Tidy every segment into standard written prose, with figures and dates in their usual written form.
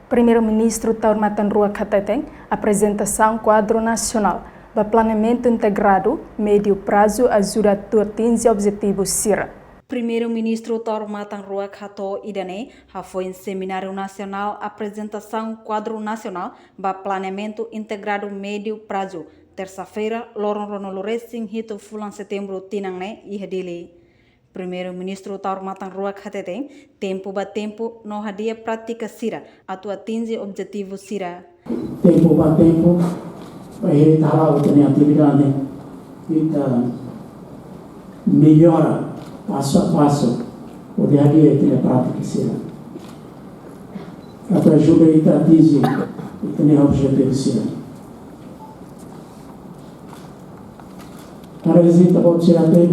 Primeiro-Ministro Taurmatan Rua Cateteng, apresentação quadro nacional do planeamento integrado médio prazo ajuda a atingir objetivos CIRA. Primeiro-Ministro Taurmatan Rua Cato Idane foi em seminário nacional apresentação quadro nacional do planeamento integrado médio prazo. Terça-feira, Loron Ronolores em Hito Fulan Setembro Tinangne e Hedili. Primeiro-Ministro Taurmatan Rua Cateteng, tempo a tempo, no hadia prática CIRA, atu atinge objetivo CIRA. Tempo a tempo, vai estar a atividade, melhora passo a passo o dia a dia tem a prática CIRA. Atu ajuda a atingir e tem objetivo CIRA. Para visita pode ser até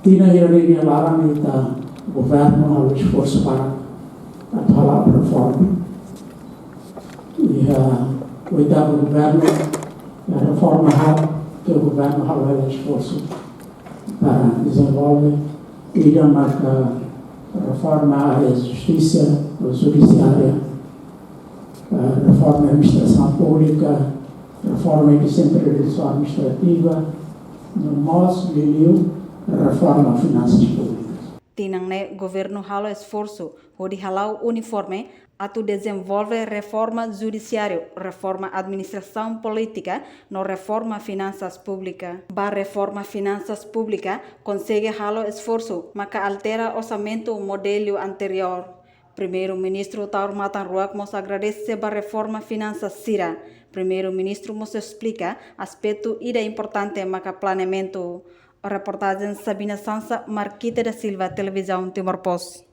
Tina Hirani larang kita governo harus esforço para atuar a reforma. E o oitavo governo, a reforma que o governo harus esforço para desenvolver e a reforma à área de justiça, judiciária, a reforma da administração pública, a reforma de centralização administrativa, no nosso meio reforma finanças públicas. Tinangne governo halo esforço, hodi halau uniforme, atu desenvolve reforma judiciário, reforma administração política, no reforma finanças pública. Ba reforma finanças pública consegue halo esforço, maka altera orçamento modelo anterior. Primeiro-Ministro Taurmatan Rua mos agradece ba reforma finanças CIRA. Primeiro-Ministro mos explica aspecto ida importante maka planeamento. A reportagem Sabina Sansa, Marquita da Silva, Televisão Timor-Poste.